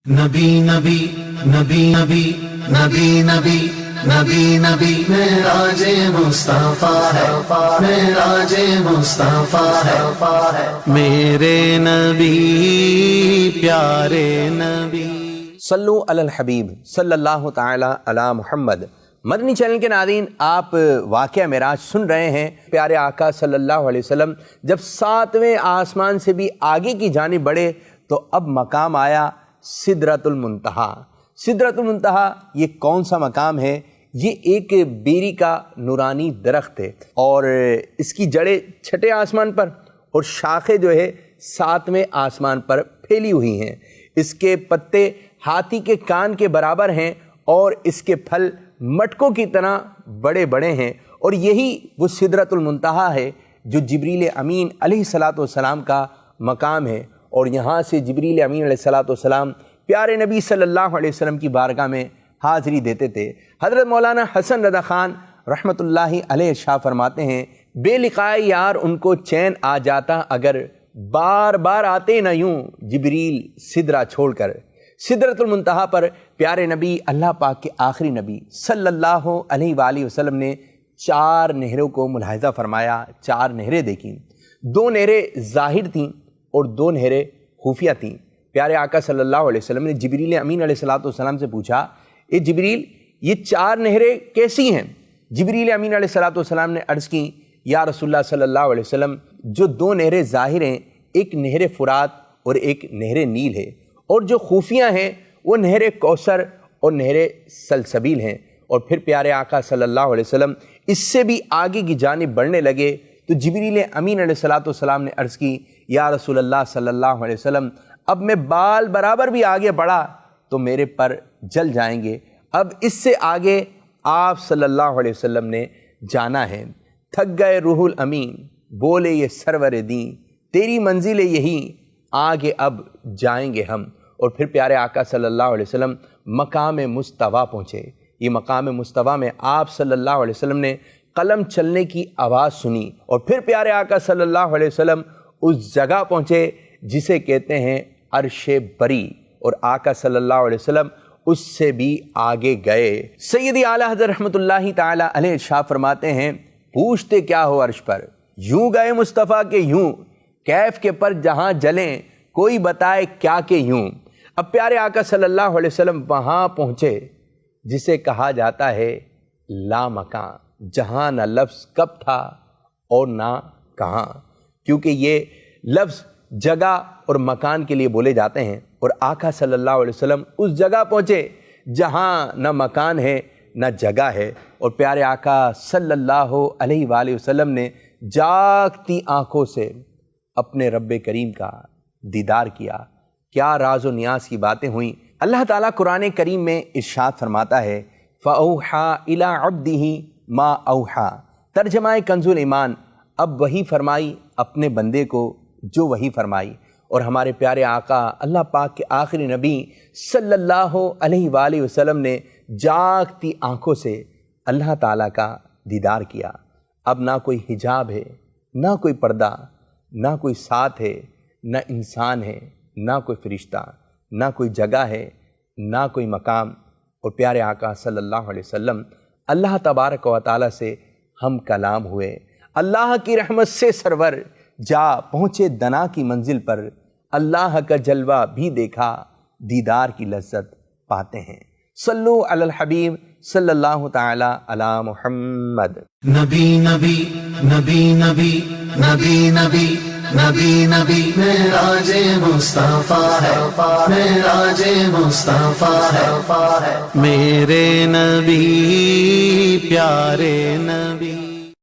نبی نبی نبی نبی نبی نبی نبی نبی معراج مصطفیٰ ہے، معراج مصطفیٰ ہے، میرے نبی پیارے نبی۔ صلو علی الحبیب صلی اللہ تعالی علی محمد۔ مدنی چینل کے ناظرین، آپ واقعہ معراج سن رہے ہیں۔ پیارے آقا صلی اللہ علیہ وسلم جب 7ویں آسمان سے بھی آگے کی جانب بڑھے تو اب مقام آیا سدرۃ المنتہا۔ سدرۃ المنتہا یہ کون سا مقام ہے؟ یہ ایک بیری کا نورانی درخت ہے اور اس کی جڑیں 6 آسمان پر اور شاخیں جو ہے 7ویں آسمان پر پھیلی ہوئی ہیں۔ اس کے پتے ہاتھی کے کان کے برابر ہیں اور اس کے پھل مٹکوں کی طرح بڑے بڑے ہیں، اور یہی وہ سدرۃ المنتہا ہے جو جبریل امین علیہ السلام کا مقام ہے، اور یہاں سے جبریل امین علیہ السلام پیارے نبی صلی اللہ علیہ وسلم کی بارگاہ میں حاضری دیتے تھے۔ حضرت مولانا حسن رضا خان رحمۃ اللہ علیہ ارشاد فرماتے ہیں، بے لقائے یار ان کو چین آ جاتا اگر بار بار آتے نہ یوں جبریل سدرہ چھوڑ کر۔ سدرۃ المنتہا پر پیارے نبی اللہ پاک کے آخری نبی صلی اللہ علیہ وآلہ وسلم نے 4 نہروں کو ملاحظہ فرمایا، 4 نہریں دیکھیں۔ 2 نہریں ظاہر تھیں اور 2 نہریں خفیہ تھیں۔ پیارے آقا صلی اللہ علیہ وسلم نے جبریل امین علیہ السلام سے پوچھا، اے جبریل یہ 4 نہریں کیسی ہیں؟ جبریل امین علیہ السلام نے عرض کی، یا رسول اللہ صلی اللہ علیہ وسلم جو 2 نہریں ظاہر ہیں، ایک نہر فرات اور ایک نہر نیل ہے، اور جو خفیہ ہیں وہ نہر کوثر اور نہر سلسبیل ہیں۔ اور پھر پیارے آقا صلی اللہ علیہ وسلم اس سے بھی آگے کی جانب بڑھنے لگے تو جبریل امین علیہ السلام نے عرض کی، یا رسول اللہ صلی اللہ علیہ وسلم اب میں بال برابر بھی آگے بڑھا تو میرے پر جل جائیں گے، اب اس سے آگے آپ صلی اللہ علیہ وسلم نے جانا ہے۔ تھک گئے روح الامین بولے یہ سرور دین، تیری منزل یہی آگے اب جائیں گے ہم۔ اور پھر پیارے آقا صلی اللہ علیہ وسلم مقام مستویٰ پہنچے۔ یہ مقام مستویٰ میں آپ صلی اللہ علیہ وسلم نے قلم چلنے کی آواز سنی، اور پھر پیارے آقا صلی اللہ علیہ وسلم اس جگہ پہنچے جسے کہتے ہیں عرش بری، اور آقا صلی اللہ علیہ وسلم اس سے بھی آگے گئے۔ سیدی اعلیٰ حضرت رحمۃ اللہ تعالی علیہ ارشاد فرماتے ہیں، پوچھتے کیا ہو عرش پر، یوں گئے مصطفیٰ کے یوں، کیف کے پر جہاں جلیں کوئی بتائے کیا کہ یوں۔ اب پیارے آقا صلی اللہ علیہ وسلم وہاں پہنچے جسے کہا جاتا ہے لا مکان، جہاں نہ لفظ کب تھا اور نہ کہاں، کیونکہ یہ لفظ جگہ اور مکان کے لیے بولے جاتے ہیں، اور آقا صلی اللہ علیہ وسلم اس جگہ پہنچے جہاں نہ مکان ہے نہ جگہ ہے، اور پیارے آقا صلی اللہ علیہ وآلہ وسلم نے جاگتی آنکھوں سے اپنے رب کریم کا دیدار کیا۔ کیا راز و نیاز کی باتیں ہوئیں۔ اللہ تعالیٰ قرآن کریم میں ارشاد فرماتا ہے، فَأَوْحَىٰ إِلَىٰ عَبْدِهِ مَا أَوْحَىٰ، ترجمہ کنز الایمان، اب وحی فرمائی اپنے بندے کو جو وحی فرمائی۔ اور ہمارے پیارے آقا اللہ پاک کے آخری نبی صلی اللہ علیہ وآلہ وسلم نے جاگتی آنکھوں سے اللہ تعالیٰ کا دیدار کیا۔ اب نہ کوئی حجاب ہے، نہ کوئی پردہ، نہ کوئی ساتھ ہے، نہ انسان ہے، نہ کوئی فرشتہ، نہ کوئی جگہ ہے، نہ کوئی مقام، اور پیارے آقا صلی اللہ علیہ وسلم اللہ تبارک و تعالیٰ سے ہم کلام ہوئے۔ اللہ کی رحمت سے سرور جا پہنچے دنا کی منزل پر، اللہ کا جلوہ بھی دیکھا دیدار کی لذت پاتے ہیں۔ صلو علی الحبیب صلی اللہ تعالی علی محمد۔ نبی نبی نبی نبی نبی نبی نبی نبی معراج مصطفیٰ ہے، معراج مصطفیٰ ہے، میرے نبی پیارے نبی۔